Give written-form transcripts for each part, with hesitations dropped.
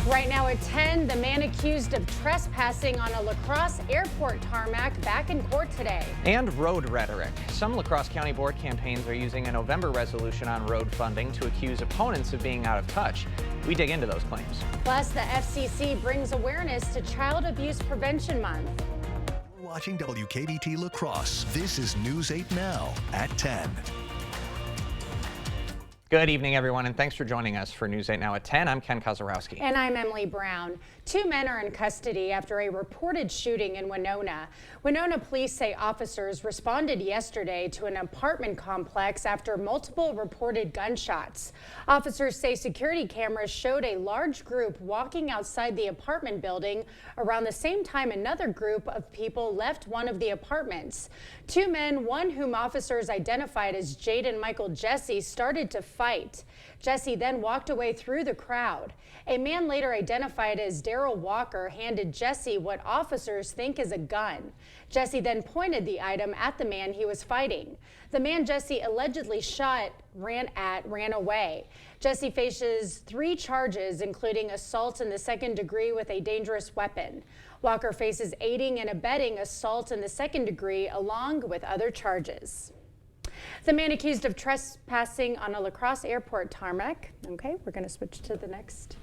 Right now at 10, the man accused of trespassing on a La Crosse airport tarmac back in court today. And road rhetoric. Some La Crosse County Board campaigns are using a November resolution on road funding to accuse opponents of being out of touch. We dig into those claims. Plus, the FCC brings awareness to Child Abuse Prevention Month. We're watching WKBT La Crosse. This is News 8 Now at 10. Good evening, everyone, and thanks for joining us for News 8 Now at 10. I'm Ken Kozarowski. And I'm Emily Brown. Two men are in custody after a reported shooting in Winona. Winona police say officers responded yesterday to an apartment complex after multiple reported gunshots. Officers say security cameras showed a large group walking outside the apartment building around the same time another group of people left one of the apartments. Two men, one whom officers identified as Jaden Michael Jesse, started to fight. Jesse then walked away through the crowd. A man later identified as Daryl Walker handed Jesse what officers think is a gun. Jesse then pointed the item at the man he was fighting. The man Jesse allegedly shot ran away. Jesse faces 3 charges, including assault in the second degree with a dangerous weapon. Walker faces aiding and abetting assault in the second degree along with other charges. The man accused of trespassing on a La Crosse airport tarmac, okay, we're going to switch to the next,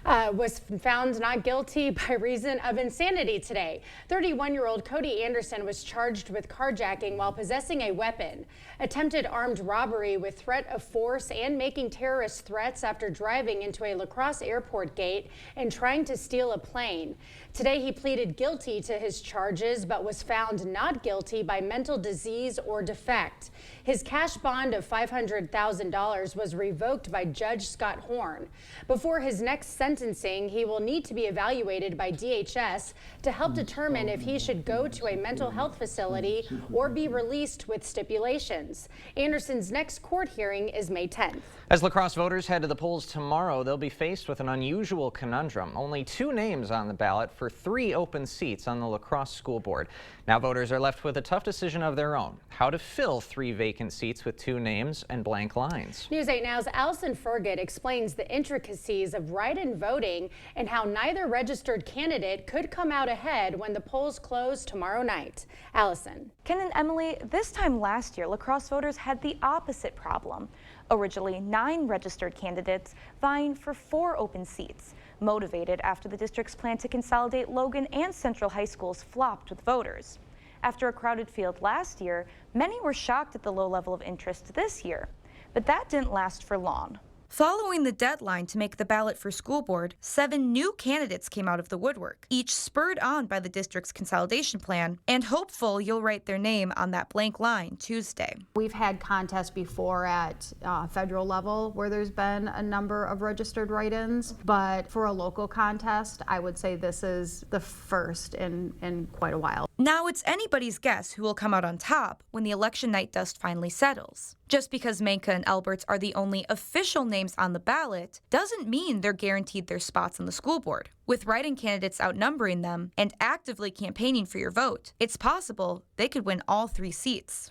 was found not guilty by reason of insanity today. 31-year-old Cody Anderson was charged with carjacking while possessing a weapon, attempted armed robbery with threat of force, and making terrorist threats after driving into a La Crosse airport gate and trying to steal a plane. Today he pleaded guilty to his charges but was found not guilty by mental disease or defect. His cash bond of $500,000 was revoked by Judge Scott Horn. Before his next sentencing, he will need to be evaluated by DHS to help determine if he should go to a mental health facility or be released with stipulations. Anderson's next court hearing is May 10th. As La Crosse voters head to the polls tomorrow, they'll be faced with an unusual conundrum. Only 2 names on the ballot for 3 open seats on the La Crosse School Board. Now voters are left with a tough decision of their own: how to fill 3 vacant seats with 2 names and blank lines. News 8 Now's Allison Fergut explains the intricacies of write-in voting and how neither registered candidate could come out ahead when the polls close tomorrow night. Allison. Ken and Emily, this time last year, La Crosse voters had the opposite problem. Originally 9 registered candidates vying for 4 open seats. Motivated after the district's plan to consolidate Logan and Central High Schools flopped with voters. After a crowded field last year, many were shocked at the low level of interest this year. But that didn't last for long. Following the deadline to make the ballot for school board, 7 new candidates came out of the woodwork, each spurred on by the district's consolidation plan and hopeful you'll write their name on that blank line Tuesday. We've had contests before at federal level where there's been a number of registered write-ins, but for a local contest, I would say this is the first in quite a while. Now it's anybody's guess who will come out on top when the election night dust finally settles. Just because Manka and Alberts are the only official names on the ballot doesn't mean they're guaranteed their spots on the school board. With write-in candidates outnumbering them and actively campaigning for your vote, it's possible they could win all 3 seats.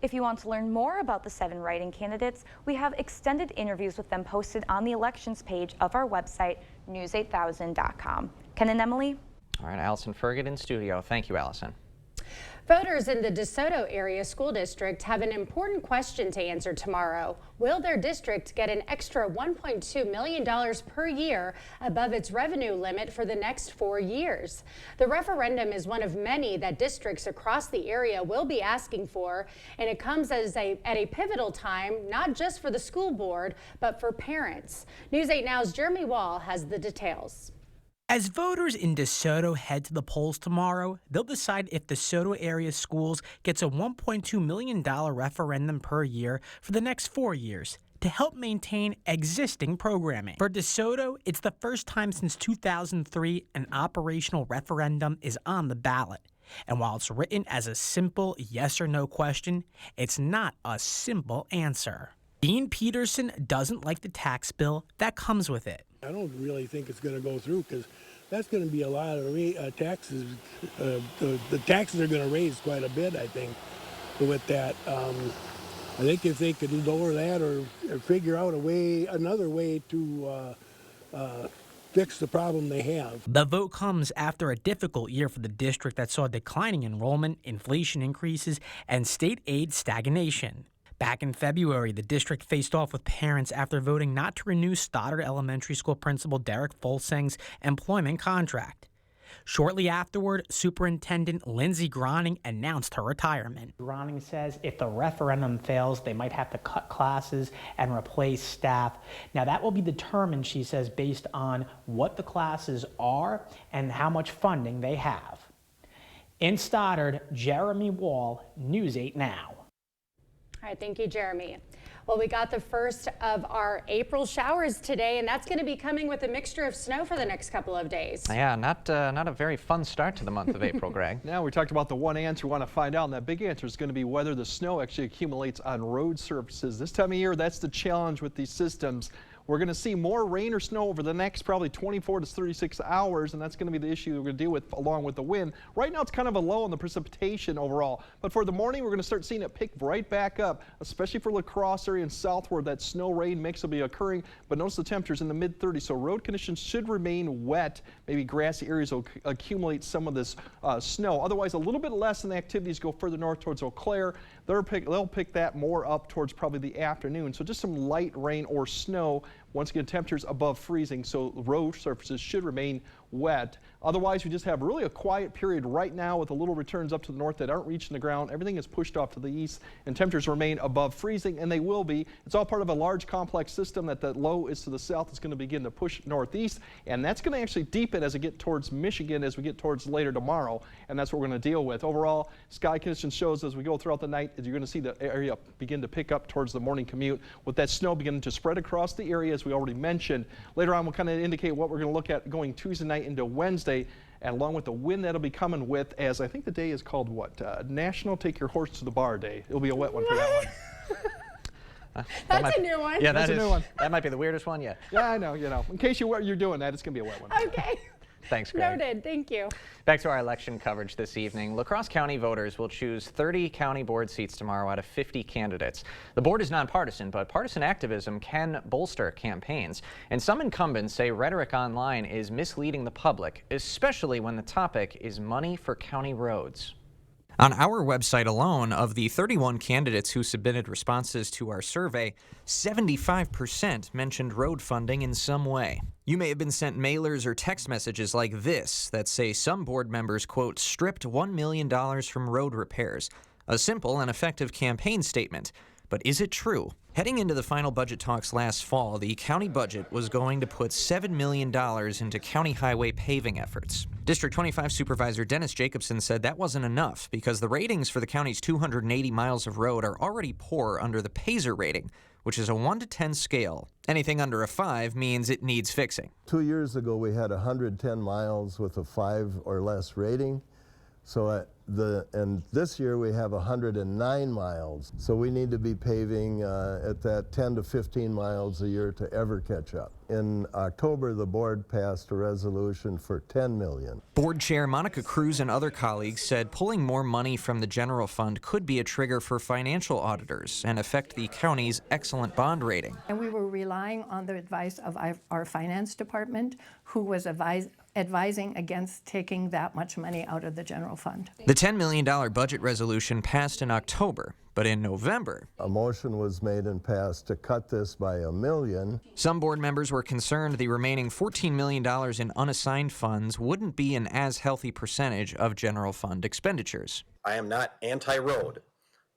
If you want to learn more about the 7 write-in candidates, we have extended interviews with them posted on the elections page of our website, news8000.com. Ken and Emily? All right, Allison Fergut in studio. Thank you, Allison. Voters in the DeSoto Area School District have an important question to answer tomorrow. Will their district get an extra $1.2 million per year above its revenue limit for the next 4 years? The referendum is one of many that districts across the area will be asking for, and it comes at a pivotal time, not just for the school board, but for parents. News 8 Now's Jeremy Wall has the details. As voters in DeSoto head to the polls tomorrow, they'll decide if DeSoto area schools gets a $1.2 million referendum per year for the next 4 years to help maintain existing programming. For DeSoto, it's the first time since 2003 an operational referendum is on the ballot. And while it's written as a simple yes or no question, it's not a simple answer. Dean Peterson doesn't like the tax bill that comes with it. I don't really think it's going to go through because that's going to be a lot of taxes. The taxes are going to raise quite a bit, I think, with that. I think if they could lower that or figure out another way to fix the problem they have. The vote comes after a difficult year for the district that saw declining enrollment, inflation increases, and state aid stagnation. Back in February, the district faced off with parents after voting not to renew Stoddard Elementary School Principal Derek Folseng's employment contract. Shortly afterward, Superintendent Lindsey Groning announced her retirement. Groning says if the referendum fails, they might have to cut classes and replace staff. Now, that will be determined, she says, based on what the classes are and how much funding they have. In Stoddard, Jeremy Wall, News 8 Now. All right, thank you, Jeremy. Well, we got the first of our April showers today, and that's going to be coming with a mixture of snow for the next couple of days. Yeah, not a very fun start to the month of April, Greg. Now we talked about the one answer we want to find out, and that big answer is going to be whether the snow actually accumulates on road surfaces. This time of year, that's the challenge with these systems. We're going to see more rain or snow over the next probably 24 to 36 hours, and that's going to be the issue we're going to deal with along with the wind. Right now, it's kind of a low on the precipitation overall, but for the morning, we're going to start seeing it pick right back up, especially for La Crosse area and southward. That snow-rain mix will be occurring, but notice the temperatures in the mid-30s, so road conditions should remain wet. Maybe grassy areas will accumulate some of this snow. Otherwise, a little bit less, and the activities go further north towards Eau Claire. They'll pick that more up towards probably the afternoon, so just some light rain or snow. Once again, temperatures above freezing, so road surfaces should remain wet. Otherwise, we just have really a quiet period right now with a little returns up to the north that aren't reaching the ground. Everything is pushed off to the east, and temperatures remain above freezing, and they will be. It's all part of a large complex system that the low is to the south. It's going to begin to push northeast, and that's going to actually deepen as it gets towards Michigan as we get towards later tomorrow, and that's what we're going to deal with. Overall, sky conditions shows as we go throughout the night, you're going to see the area begin to pick up towards the morning commute with that snow beginning to spread across the area as we already mentioned. Later on, we'll kind of indicate what we're going to look at going Tuesday night into Wednesday, and along with the wind that'll be coming with, as I think the day is called what? National Take Your Horse to the Bar Day. It'll be a wet one for that one. That's a new one. Yeah, that's a new one. That might be the weirdest one yet. Yeah, I know, In case you're doing that, it's going to be a wet one. Okay. Thanks, Greg. Noted. Thank you. Back to our election coverage this evening. La Crosse County voters will choose 30 county board seats tomorrow out of 50 candidates. The board is nonpartisan, but partisan activism can bolster campaigns. And some incumbents say rhetoric online is misleading the public, especially when the topic is money for county roads. On our website alone, of the 31 candidates who submitted responses to our survey, 75% mentioned road funding in some way. You may have been sent mailers or text messages like this that say some board members, quote, stripped $1 million from road repairs. A simple and effective campaign statement. But is it true? Heading into the final budget talks last fall, the county budget was going to put $7 million into county highway paving efforts. District 25 Supervisor Dennis Jacobson said that wasn't enough because the ratings for the county's 280 miles of road are already poor under the PASER rating, which is a 1 to 10 scale. Anything under a 5 means it needs fixing. 2 years ago, we had 110 miles with a 5 or less rating. So and this year we have 109 miles. So we need to be paving at that 10 to 15 miles a year to ever catch up. In October, the board passed a resolution for $10 million. Board Chair Monica Cruz and other colleagues said pulling more money from the general fund could be a trigger for financial auditors and affect the county's excellent bond rating. And we were relying on the advice of our finance department, who was advising against taking that much money out of the general fund. The $10 million budget resolution passed in October, but in November, a motion was made and passed to cut this by $1 million. Some board members were concerned the remaining $14 million in unassigned funds wouldn't be an as healthy percentage of general fund expenditures. I am not anti-road.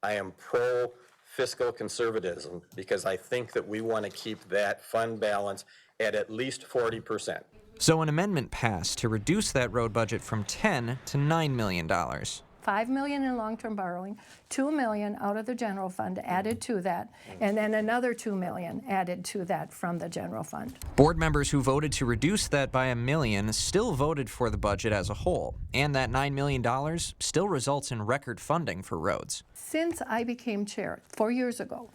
I am pro-fiscal conservatism because I think that we want to keep that fund balance at least 40%. So an amendment passed to reduce that road budget from $10 to $9 million. $5 million in long-term borrowing, $2 million out of the general fund added to that, and then another $2 million added to that from the general fund. Board members who voted to reduce that by $1 million still voted for the budget as a whole, and that $9 million still results in record funding for roads. Since I became chair 4 years ago,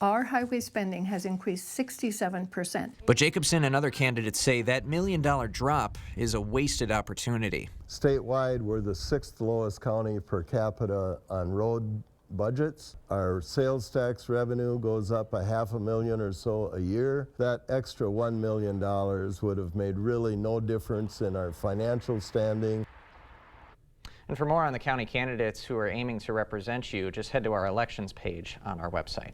our highway spending has increased 67%. But Jacobson and other candidates say that $1 million drop is a wasted opportunity. Statewide, we're the 6th lowest county per capita on road budgets. Our sales tax revenue goes up $500,000 or so a year. That extra $1 million would have made really no difference in our financial standing. And for more on the county candidates who are aiming to represent you, just head to our elections page on our website.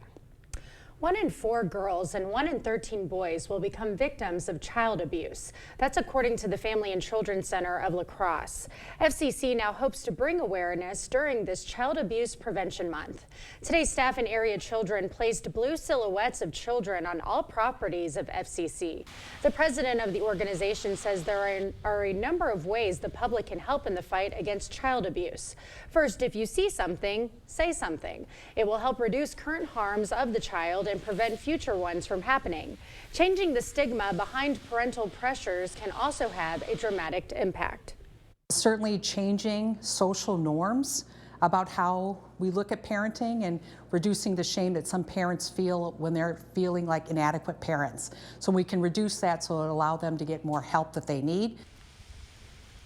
1 in 4 girls and 1 in 13 boys will become victims of child abuse. That's according to the Family and Children's Center of La Crosse. FCC now hopes to bring awareness during this Child Abuse Prevention Month. Today, staff and area children placed blue silhouettes of children on all properties of FCC. The president of the organization says there are a number of ways the public can help in the fight against child abuse. First, if you see something, say something. It will help reduce current harms of the child and prevent future ones from happening. Changing the stigma behind parental pressures can also have a dramatic impact. Certainly changing social norms about how we look at parenting and reducing the shame that some parents feel when they're feeling like inadequate parents. So we can reduce that so it'll allow them to get more help that they need.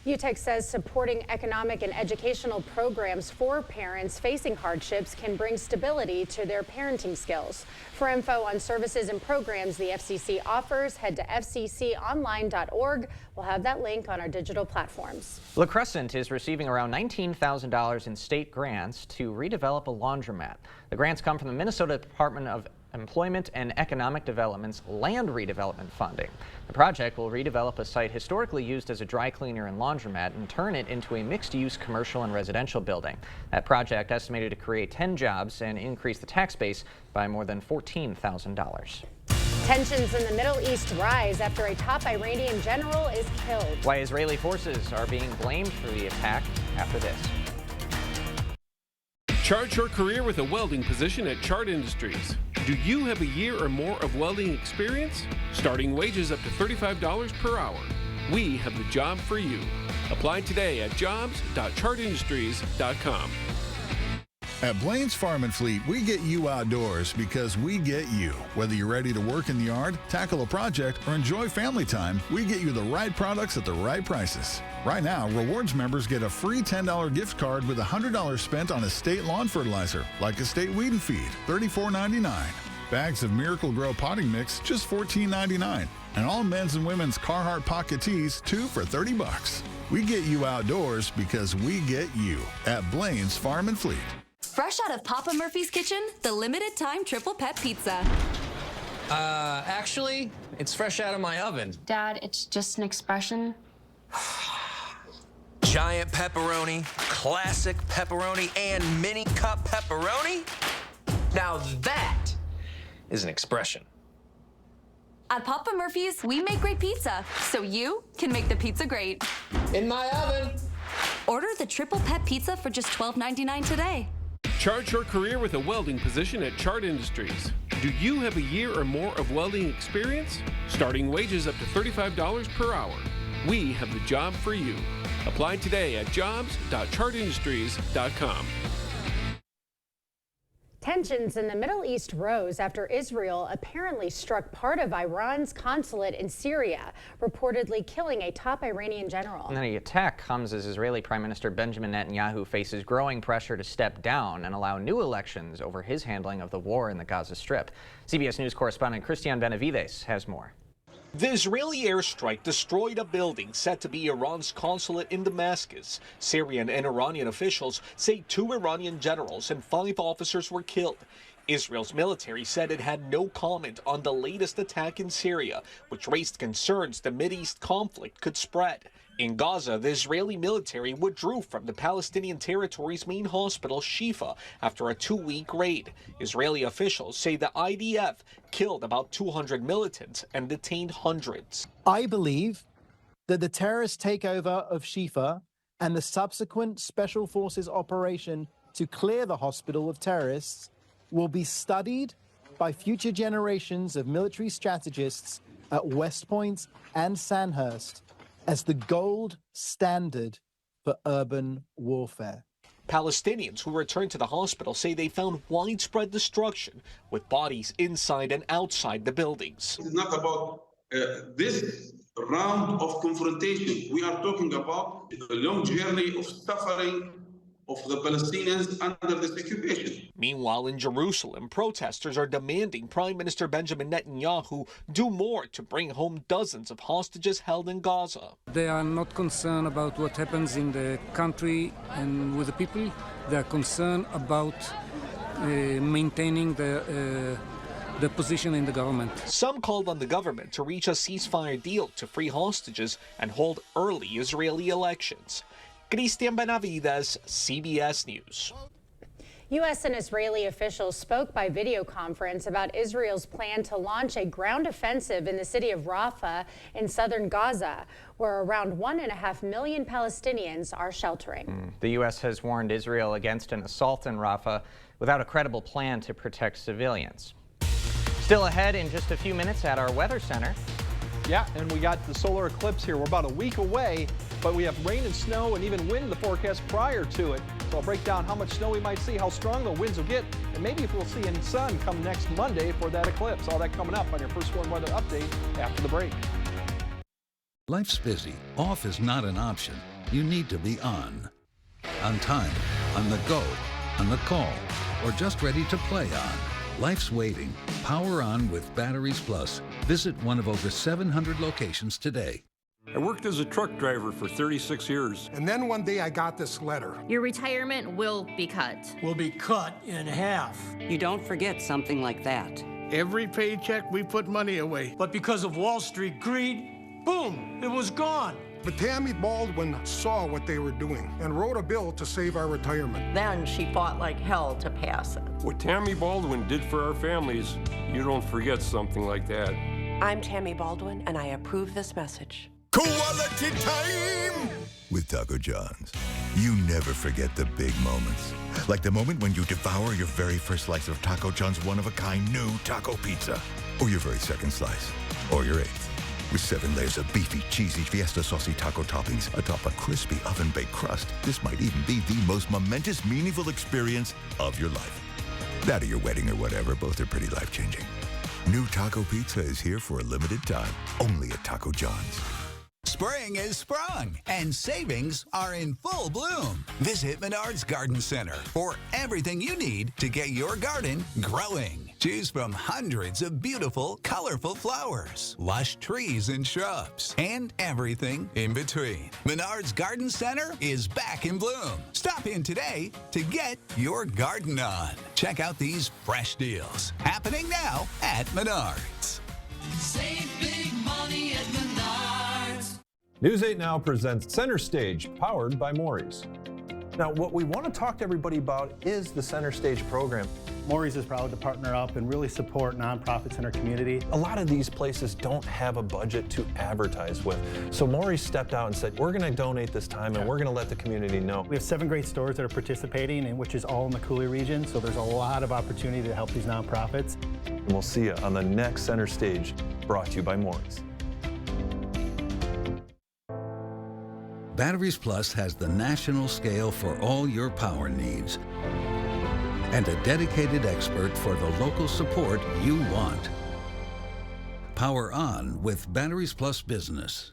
UTEC says supporting economic and educational programs for parents facing hardships can bring stability to their parenting skills. For info on services and programs the FCC offers, head to fcconline.org. We'll have that link on our digital platforms. La Crescent is receiving around $19,000 in state grants to redevelop a laundromat. The grants come from the Minnesota Department of Employment and Economic Development's land redevelopment funding. The project will redevelop a site historically used as a dry cleaner and laundromat and turn it into a mixed-use commercial and residential building. That project estimated to create 10 jobs and increase the tax base by more than $14,000. Tensions in the Middle East rise after a top Iranian general is killed. Why Israeli forces are being blamed for the attack after this. Chart your career with a welding position at Chart Industries. Do you have a year or more of welding experience? Starting wages up to $35 per hour. We have the job for you. Apply today at jobs.chartindustries.com. At Blaine's Farm and Fleet, we get you outdoors because we get you. Whether you're ready to work in the yard, tackle a project, or enjoy family time, we get you the right products at the right prices. Right now, Rewards members get a free $10 gift card with $100 spent on Estate lawn fertilizer, like Estate Weed and Feed, $34.99. Bags of Miracle Grow potting mix, just $14.99. And all men's and women's Carhartt pocket tees, 2 for $30. We get you outdoors because we get you at Blaine's Farm and Fleet. Fresh out of Papa Murphy's kitchen, the limited time triple pet pizza. Actually, it's fresh out of my oven. Dad, it's just an expression. Giant pepperoni, classic pepperoni, and mini cup pepperoni? Now that is an expression. At Papa Murphy's, we make great pizza, so you can make the pizza great. In my oven. Order the triple pet pizza for just $12.99 today. Chart your career with a welding position at Chart Industries. Do you have a year or more of welding experience? Starting wages up to $35 per hour. We have the job for you. Apply today at jobs.chartindustries.com. Tensions in the Middle East rose after Israel apparently struck part of Iran's consulate in Syria, reportedly killing a top Iranian general. And the attack comes as Israeli Prime Minister Benjamin Netanyahu faces growing pressure to step down and allow new elections over his handling of the war in the Gaza Strip. CBS News correspondent Christian Benavides has more. The Israeli airstrike destroyed a building said to be Iran's consulate in Damascus. Syrian and Iranian officials say 2 Iranian generals and 5 officers were killed. Israel's military said it had no comment on the latest attack in Syria, which raised concerns the Mideast conflict could spread. In Gaza, the Israeli military withdrew from the Palestinian territory's main hospital, Shifa, after a 2-week raid. Israeli officials say the IDF killed about 200 militants and detained hundreds. I believe that the terrorist takeover of Shifa and the subsequent Special Forces operation to clear the hospital of terrorists will be studied by future generations of military strategists at West Point and Sandhurst as the gold standard for urban warfare. Palestinians who returned to the hospital say they found widespread destruction, with bodies inside and outside the buildings. It's not about this round of confrontation. We are talking about a long journey of suffering of the Palestinians under this occupation. Meanwhile, in Jerusalem, protesters are demanding Prime Minister Benjamin Netanyahu do more to bring home dozens of hostages held in Gaza. They are not concerned about what happens in the country and with the people. They are concerned about maintaining the position in the government. Some called on the government to reach a ceasefire deal to free hostages and hold early Israeli elections. Christian Benavides, CBS News. U.S. and Israeli officials spoke by video conference about Israel's plan to launch a ground offensive in the city of Rafah in southern Gaza, where around 1.5 million Palestinians are sheltering. The U.S. has warned Israel against an assault in Rafah without a credible plan to protect civilians. Still ahead in just a few minutes at our weather center. Yeah, and we got the solar eclipse here. We're about a week away, but we have rain and snow and even wind in the forecast prior to it. So I'll break down how much snow we might see, how strong the winds will get, and maybe if we'll see any sun come next Monday for that eclipse. All that coming up on your First Warn Weather Update after the break. Life's busy. Off is not an option. You need to be on time, on the go, on the call, or just ready to play on. Life's waiting. Power on with Batteries Plus. Visit one of over 700 locations today. I worked as a truck driver for 36 years. And then one day I got this letter. Your retirement will be cut. Will be cut in half. You don't forget something like that. Every paycheck we put money away. But because of Wall Street greed, boom, it was gone. But Tammy Baldwin saw what they were doing and wrote a bill to save our retirement. Then she fought like hell to pass it. What Tammy Baldwin did for our families, you don't forget something like that. I'm Tammy Baldwin, and I approve this message. Quality time with Taco John's. You never forget the big moments. Like the moment when you devour your very first slice of Taco John's one-of-a-kind new taco pizza. Or your very second slice. Or your eighth. With 7 layers of beefy, cheesy, fiesta saucy taco toppings atop a crispy oven-baked crust, this might even be the most momentous, meaningful experience of your life. That or your wedding or whatever, both are pretty life-changing. New taco pizza is here for a limited time, only at Taco John's. Spring is sprung, and savings are in full bloom. Visit Menards Garden Center for everything you need to get your garden growing. Choose from hundreds of beautiful, colorful flowers, lush trees and shrubs, and everything in between. Menards Garden Center is back in bloom. Stop in today to get your garden on. Check out these fresh deals happening now at Menards. Save big money at Menards. News 8 Now presents Center Stage, powered by Maury's. Now, what we want to talk to everybody about is the Center Stage program. Maury's is proud to partner up and really support nonprofits in our community. A lot of these places don't have a budget to advertise with. So Maury's stepped out and said, we're going to donate this time and we're going to let the community know. We have 7 great stores that are participating, and which is all in the Cooley region. So there's a lot of opportunity to help these nonprofits. And we'll see you on the next Center Stage, brought to you by Maury's. Batteries Plus has the national scale for all your power needs and a dedicated expert for the local support you want. Power on with Batteries Plus Business.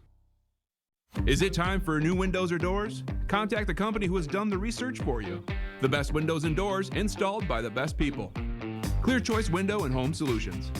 Is it time for new windows or doors? Contact the company who has done the research for you. The best windows and doors installed by the best people. Clear Choice Window and Home Solutions.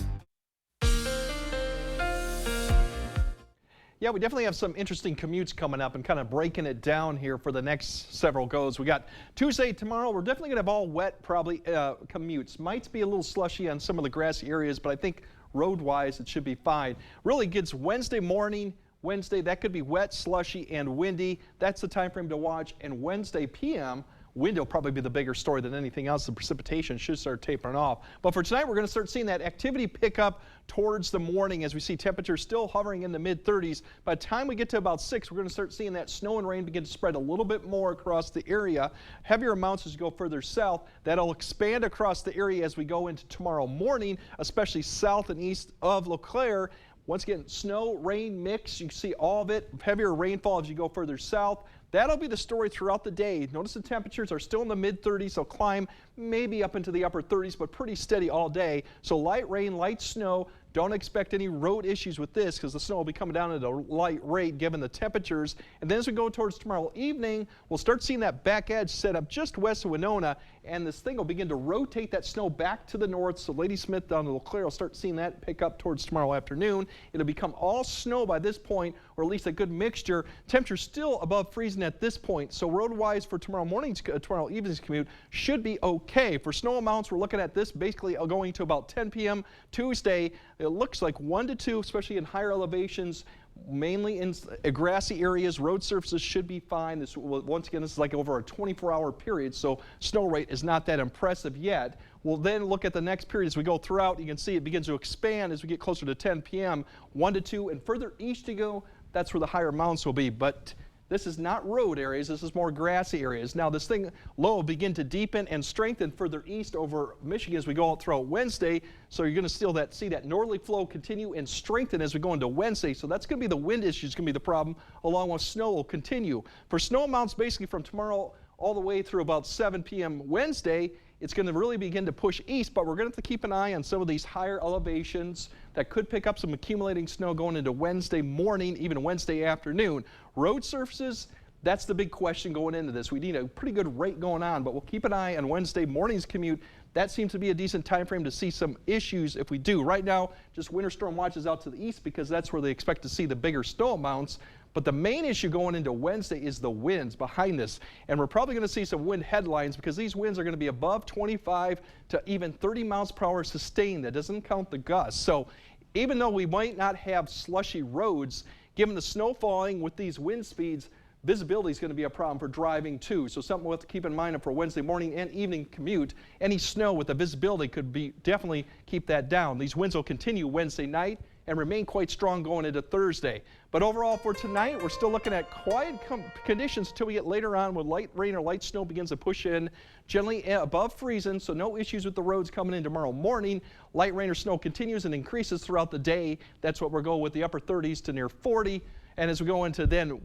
Yeah, we definitely have some interesting commutes coming up and kind of breaking it down here for the next several goes. We got Tuesday tomorrow. We're definitely going to have all wet, probably commutes. Might be a little slushy on some of the grassy areas, but I think road-wise it should be fine. Really gets Wednesday morning. Wednesday, that could be wet, slushy, and windy. That's the time frame to watch. And Wednesday p.m., wind will probably be the bigger story than anything else. The precipitation should start tapering off. But for tonight, we're going to start seeing that activity pick up towards the morning as we see temperatures still hovering in the mid-30s. By the time we get to about 6, we're going to start seeing that snow and rain begin to spread a little bit more across the area. Heavier amounts as you go further south. That'll expand across the area as we go into tomorrow morning, especially south and east of LeClaire. Once again, snow, rain mix. You can see all of it. Heavier rainfall as you go further south. That'll be the story throughout the day. Notice the temperatures are still in the mid-30s. They'll climb maybe up into the upper 30s, but pretty steady all day. So light rain, light snow. Don't expect any road issues with this because the snow will be coming down at a light rate given the temperatures. And then as we go towards tomorrow evening, we'll start seeing that back edge set up just west of Winona, and this thing will begin to rotate that snow back to the north. So Ladysmith down to LeClaire will start seeing that pick up towards tomorrow afternoon. It'll become all snow by this point, or at least a good mixture. Temperatures still above freezing at this point. So road-wise for tomorrow evening's commute should be okay. For snow amounts, we're looking at this basically going to about 10 p.m. Tuesday. It looks like 1 to 2, especially in higher elevations, mainly in grassy areas. Road surfaces should be fine. Once again, this is like over a 24-hour period, so snow rate is not that impressive yet. We'll then look at the next period as we go throughout. You can see it begins to expand as we get closer to 10 p.m. 1 to 2, and further east you go, that's where the higher mounts will be. But this is not road areas, this is more grassy areas. Now this thing low will begin to deepen and strengthen further east over Michigan as we go out throughout Wednesday. So you're going to still see that northerly flow continue and strengthen as we go into Wednesday. So that's going to be the wind issue is going to be the problem, along with snow will continue. For snow amounts basically from tomorrow all the way through about 7 p.m. Wednesday, it's going to really begin to push east, but we're going to have to keep an eye on some of these higher elevations that could pick up some accumulating snow going into Wednesday morning, even Wednesday afternoon. Road surfaces, that's the big question going into this. We need a pretty good rate going on, but we'll keep an eye on Wednesday morning's commute. That seems to be a decent time frame to see some issues if we do. Right now, just winter storm watches out to the east because that's where they expect to see the bigger snow amounts. But the main issue going into Wednesday is the winds behind this. And we're probably going to see some wind headlines because these winds are going to be above 25 to even 30 miles per hour sustained. That doesn't count the gusts. So even though we might not have slushy roads, given the snow falling with these wind speeds, visibility is going to be a problem for driving too. So something we'll have to keep in mind for Wednesday morning and evening commute. Any snow with the visibility could be definitely keep that down. These winds will continue Wednesday night and remain quite strong going into Thursday. But overall for tonight, we're still looking at quiet conditions until we get later on when light rain or light snow begins to push in, generally above freezing, so no issues with the roads coming in tomorrow morning. Light rain or snow continues and increases throughout the day. That's what we're going with the upper 30s to near 40. And as we go into then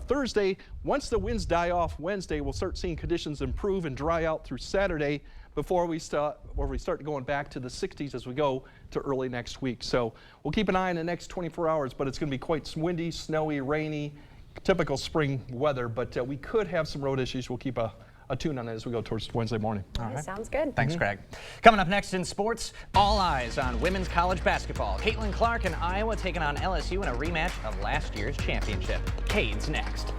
Thursday, once the winds die off Wednesday, we'll start seeing conditions improve and dry out through Saturday before we start going back to the 60s as we go to early next week. So we'll keep an eye on the next 24 hours, but it's going to be quite windy, snowy, rainy, typical spring weather. But we could have some road issues. We'll keep a tune on it as we go towards Wednesday morning. All right. Sounds good. Thanks, Craig. Coming up next in sports, all eyes on women's college basketball. Caitlin Clark and Iowa taking on LSU in a rematch of last year's championship. Cade's next.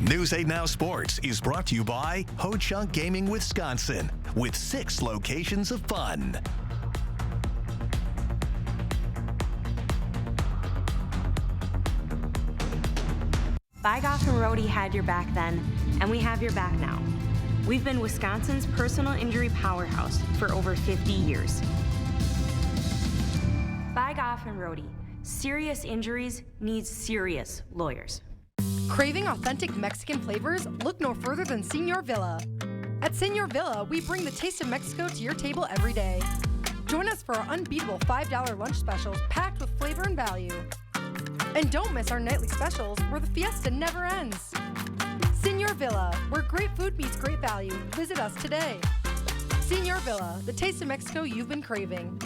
News 8 Now Sports is brought to you by Ho-Chunk Gaming Wisconsin, with 6 locations of fun. Bygoff and Rohde had your back then, and we have your back now. We've been Wisconsin's personal injury powerhouse for over 50 years. Bygoff and Rohde. Serious injuries need serious lawyers. Craving authentic Mexican flavors? Look no further than Señor Villa. At Señor Villa, we bring the taste of Mexico to your table every day. Join us for our unbeatable $5 lunch specials packed with flavor and value. And don't miss our nightly specials where the fiesta never ends. Señor Villa, where great food meets great value. Visit us today. Señor Villa, the taste of Mexico you've been craving.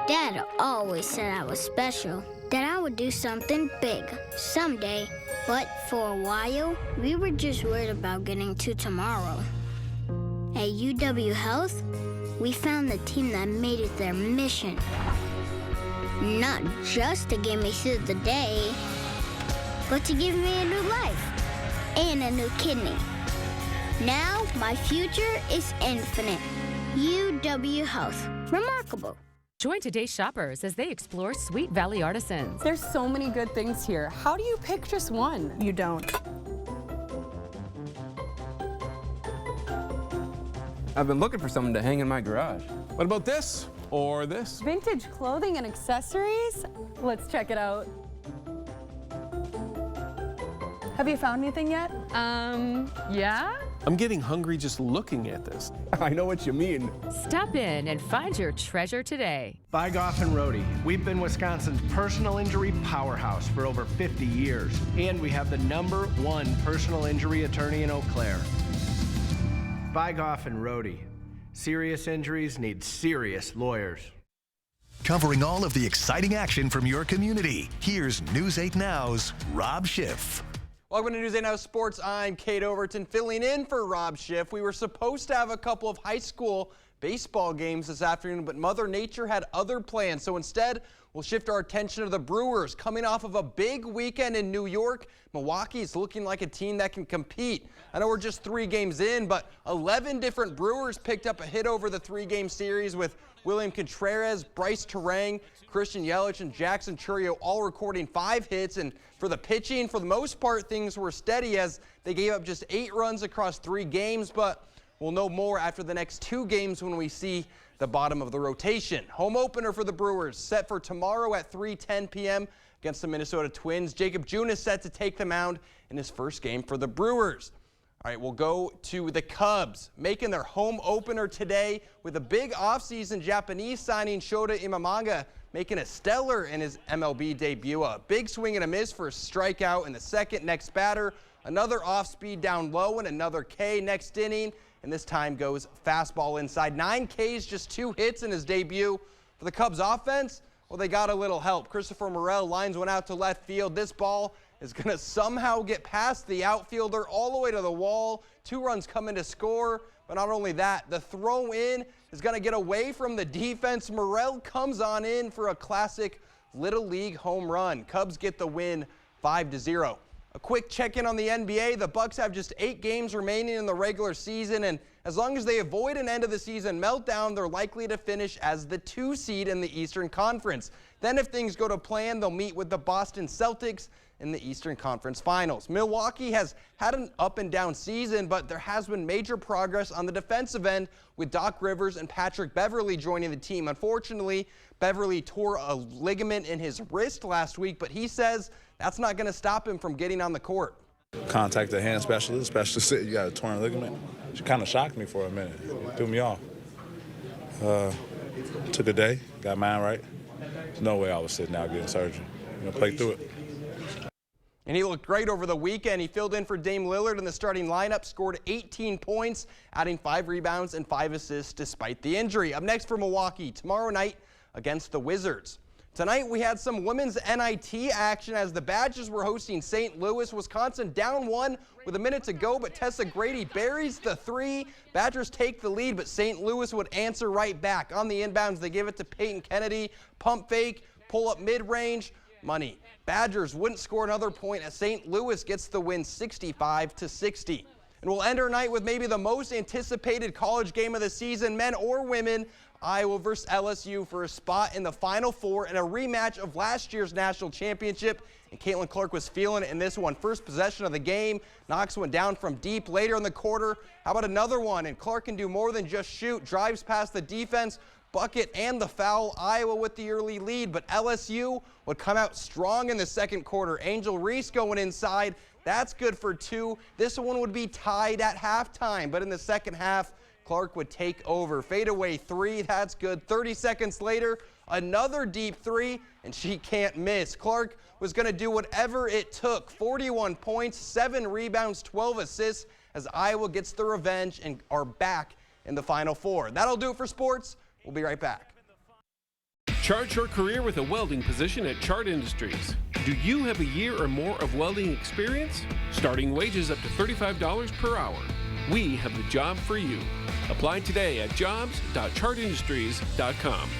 Dad always said I was special, that I would do something big someday. But for a while, we were just worried about getting to tomorrow. At UW Health, we found the team that made it their mission. Not just to get me through the day, but to give me a new life and a new kidney. Now, my future is infinite. UW Health. Remarkable. Join today's shoppers as they explore Sweet Valley Artisans. There's so many good things here. How do you pick just one? You don't. I've been looking for something to hang in my garage. What about this? Or this? Vintage clothing and accessories? Let's check it out. Have you found anything yet? Yeah? I'm getting hungry just looking at this. I know what you mean. Stop in and find your treasure today. Bygoff and Rohde. We've been Wisconsin's personal injury powerhouse for over 50 years, and we have the #1 personal injury attorney in Eau Claire. Bygoff and Rohde. Serious injuries need serious lawyers. Covering all of the exciting action from your community, here's News 8 Now's Rob Schiff. Welcome to News 8 Now Sports. I'm Kate Overton filling in for Rob Schiff. We were supposed to have a couple of high school baseball games this afternoon, but Mother Nature had other plans. So instead, we'll shift our attention to the Brewers. Coming off of a big weekend in New York, Milwaukee is looking like a team that can compete. I know we're just 3 games in, but 11 different Brewers picked up a hit over the 3-game series with William Contreras, Bryce Terang, Christian Yelich, and Jackson Chourio all recording 5 hits. And for the pitching, for the most part, things were steady as they gave up just 8 runs across 3 games. But we'll know more after the next 2 games when we see the bottom of the rotation. Home opener for the Brewers set for tomorrow at 3:10 p.m. against the Minnesota Twins. Jacob June is set to take the mound in his first game for the Brewers. All right, we'll go to the Cubs, making their home opener today with a big offseason Japanese signing, Shota Imamanga, making a stellar in his MLB debut. A big swing and a miss for a strikeout in the second. Next batter, another off-speed down low and another K next inning, and this time goes fastball inside. 9 Ks, just 2 hits in his debut. For the Cubs offense, well, they got a little help. Christopher Morel lines one out to left field. This ball is going to somehow get past the outfielder all the way to the wall. 2 runs come in to score, but not only that, the throw in is going to get away from the defense. Morel comes on in for a classic Little League home run. Cubs get the win 5-0. A quick check-in on the NBA. The Bucks have just 8 games remaining in the regular season, and as long as they avoid an end-of-the-season meltdown, they're likely to finish as the 2 seed in the Eastern Conference. Then if things go to plan, they'll meet with the Boston Celtics in the Eastern Conference Finals. Milwaukee has had an up-and-down season, but there has been major progress on the defensive end with Doc Rivers and Patrick Beverley joining the team. Unfortunately, Beverley tore a ligament in his wrist last week, but he says that's not going to stop him from getting on the court. Contacted a hand specialist said you got a torn ligament. She kind of shocked me for a minute, threw me off. Took a day, got mine right. There's no way I was sitting out getting surgery. Play through it. And he looked great over the weekend. He filled in for Dame Lillard in the starting lineup, scored 18 points, adding 5 rebounds and 5 assists despite the injury. Up next for Milwaukee, tomorrow night against the Wizards. Tonight we had some women's NIT action as the Badgers were hosting St. Louis. Wisconsin down 1 with a minute to go, but Tessa Grady buries the 3. Badgers take the lead, but St. Louis would answer right back. On the inbounds, they give it to Peyton Kennedy. Pump fake, pull up mid-range, money. Badgers wouldn't score another point as St. Louis gets the win 65-60. And we'll end our night with maybe the most anticipated college game of the season, men or women. Iowa versus LSU for a spot in the Final Four and a rematch of last year's national championship. And Caitlin Clark was feeling it in this one. First possession of the game, knocks one down from deep later in the quarter. How about another one? And Clark can do more than just shoot. Drives past the defense, bucket, and the foul. Iowa with the early lead, but LSU would come out strong in the second quarter. Angel Reese going inside. That's good for 2. This one would be tied at halftime, but in the second half, Clark would take over. Fadeaway 3, that's good. 30 seconds later, another deep 3, and she can't miss. Clark was going to do whatever it took. 41 points, 7 rebounds, 12 assists as Iowa gets the revenge and are back in the Final Four. That'll do it for sports. We'll be right back. Chart your career with a welding position at Chart Industries. Do you have a year or more of welding experience? Starting wages up to $35 per hour. We have the job for you. Apply today at jobs.chartindustries.com.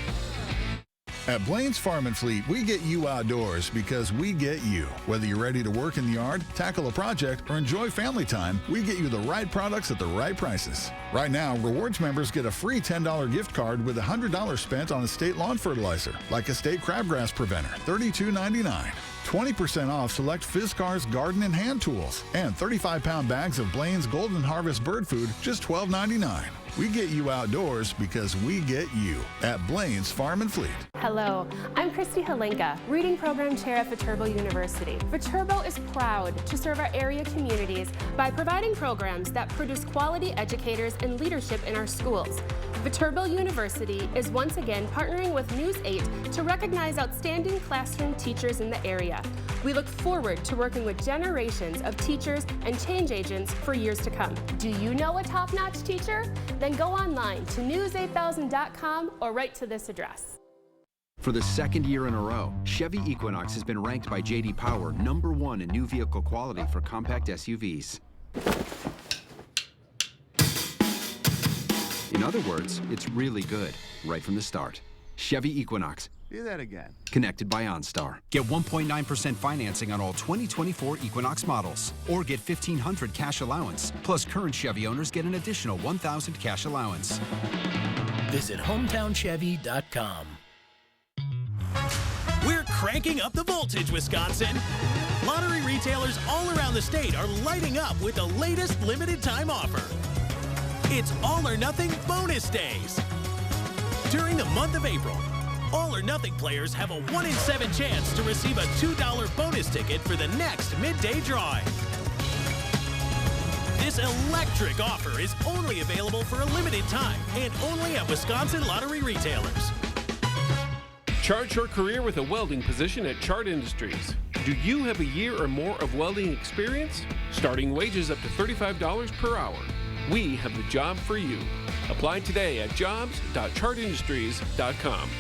At Blaine's Farm and Fleet, we get you outdoors because we get you. Whether you're ready to work in the yard, tackle a project, or enjoy family time, we get you the right products at the right prices. Right now, Rewards members get a free $10 gift card with $100 spent on estate lawn fertilizer, like Estate Crabgrass Preventer, $32.99. 20% off select Fiskars garden and hand tools, and 35-pound bags of Blaine's Golden Harvest bird food, just $12.99. We get you outdoors because we get you at Blaine's Farm and Fleet. Hello, I'm Christy Halenka, Reading Program Chair at Viterbo University. Viterbo is proud to serve our area communities by providing programs that produce quality educators and leadership in our schools. Viterbo University is once again partnering with News 8 to recognize outstanding classroom teachers in the area. We look forward to working with generations of teachers and change agents for years to come. Do you know a top-notch teacher? Then go online to news8000.com or write to this address. For the second year in a row, Chevy Equinox has been ranked by J.D. Power #1 in new vehicle quality for compact SUVs. In other words, it's really good, right from the start. Chevy Equinox. Do that again. Connected by OnStar. Get 1.9% financing on all 2024 Equinox models, or get $1,500 cash allowance. Plus, current Chevy owners get an additional $1,000 cash allowance. Visit hometownchevy.com. We're cranking up the voltage, Wisconsin. Lottery retailers all around the state are lighting up with the latest limited time offer. It's All or Nothing Bonus Days. During the month of April, All or Nothing players have a 1 in 7 chance to receive a $2 bonus ticket for the next midday drawing. This electric offer is only available for a limited time and only at Wisconsin lottery retailers. Chart your career with a welding position at Chart Industries. Do you have a year or more of welding experience? Starting wages up to $35 per hour. We have the job for you. Apply today at jobs.chartindustries.com.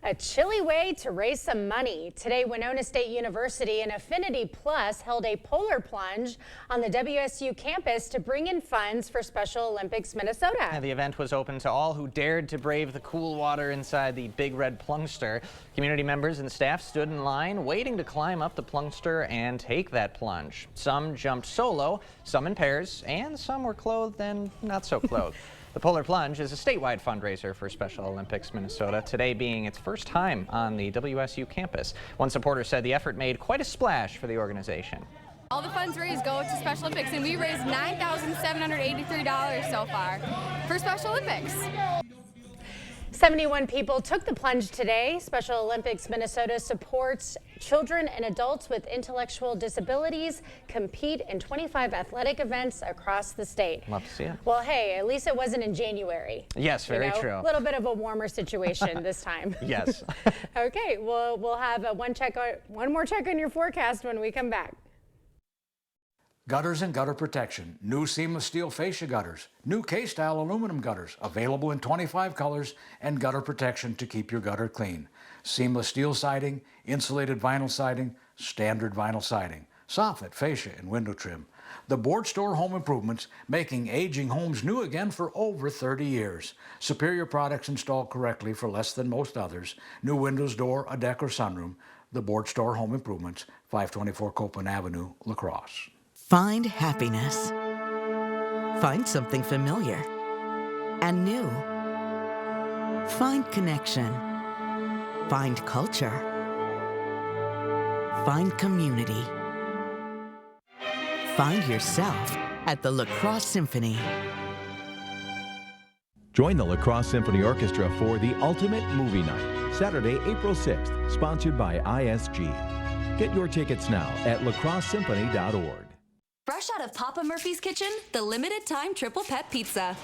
A chilly way to raise some money. Today, Winona State University and Affinity Plus held a polar plunge on the WSU campus to bring in funds for Special Olympics Minnesota. And the event was open to all who dared to brave the cool water inside the Big Red Plungster. Community members and staff stood in line waiting to climb up the Plungster and take that plunge. Some jumped solo, some in pairs, and some were clothed and not so clothed. The Polar Plunge is a statewide fundraiser for Special Olympics Minnesota, today being its first time on the WSU campus. One supporter said the effort made quite a splash for the organization. All the funds raised go to Special Olympics, and we raised $9,783 so far for Special Olympics. 71 people took the plunge today. Special Olympics Minnesota supports children and adults with intellectual disabilities compete in 25 athletic events across the state. Love to see it. Well, hey, at least it wasn't in January. Yes, very true. A little bit of a warmer situation this time. Yes. Okay, we'll have one more check on your forecast when we come back. Gutters and gutter protection. New seamless steel fascia gutters. New K-style aluminum gutters. Available in 25 colors, and gutter protection to keep your gutter clean. Seamless steel siding, insulated vinyl siding, standard vinyl siding. Soffit, fascia, and window trim. The Board Store Home Improvements, making aging homes new again for over 30 years. Superior products installed correctly for less than most others. New windows, door, a deck, or sunroom. The Board Store Home Improvements, 524 Copeland Avenue, La Crosse. Find happiness. Find something familiar and new. Find connection. Find culture. Find community. Find yourself at the La Crosse Symphony. Join the La Crosse Symphony Orchestra for the Ultimate Movie Night, Saturday, April 6th, sponsored by ISG. Get your tickets now at lacrossesymphony.org. Fresh out of Papa Murphy's kitchen, the limited time triple pet pizza.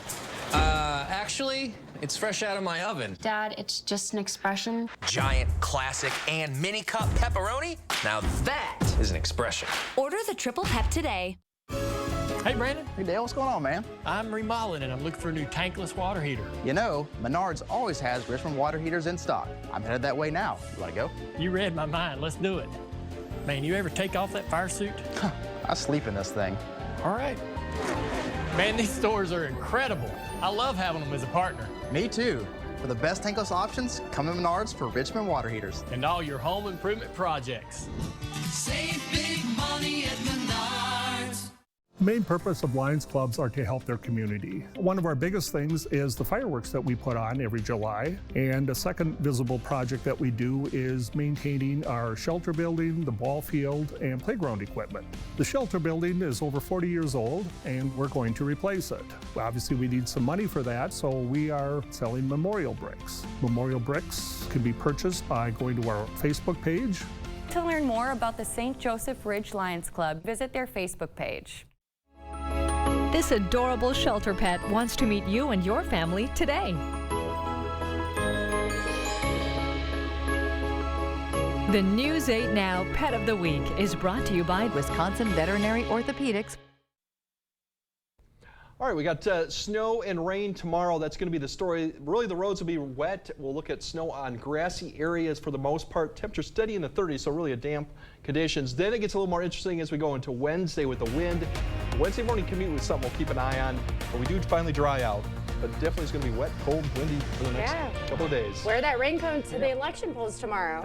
Actually, it's fresh out of my oven. Dad, it's just an expression. Giant, classic, and mini cup pepperoni? Now that is an expression. Order the triple pep today. Hey, Brandon. Hey, Dale. What's going on, man? I'm remodeling, and I'm looking for a new tankless water heater. You know, Menards always has Richmond water heaters in stock. I'm headed that way now. You want to go? You read my mind. Let's do it. Man, you ever take off that fire suit? I sleep in this thing. All right. Man, these stores are incredible. I love having them as a partner. Me too. For the best tankless options, come to Menards for Richmond water heaters. And all your home improvement projects. Save big money at Menards. The main purpose of Lions Clubs are to help their community. One of our biggest things is the fireworks that we put on every July. And a second visible project that we do is maintaining our shelter building, the ball field, and playground equipment. The shelter building is over 40 years old, and we're going to replace it. Obviously, we need some money for that, so we are selling memorial bricks. Memorial bricks can be purchased by going to our Facebook page. To learn more about the St. Joseph Ridge Lions Club, visit their Facebook page. This adorable shelter pet wants to meet you and your family today. The News 8 Now Pet of the Week is brought to you by Wisconsin Veterinary Orthopedics. All right, we got snow and rain tomorrow. That's going to be the story. Really, the roads will be wet. We'll look at snow on grassy areas for the most part. Temperature steady in the 30s, so really a damp conditions. Then it gets a little more interesting as we go into Wednesday with the wind. Wednesday morning commute was something we'll keep an eye on, but we do finally dry out. But definitely it's going to be wet, cold, windy for the next couple of days. Wear that raincoat to the election polls tomorrow.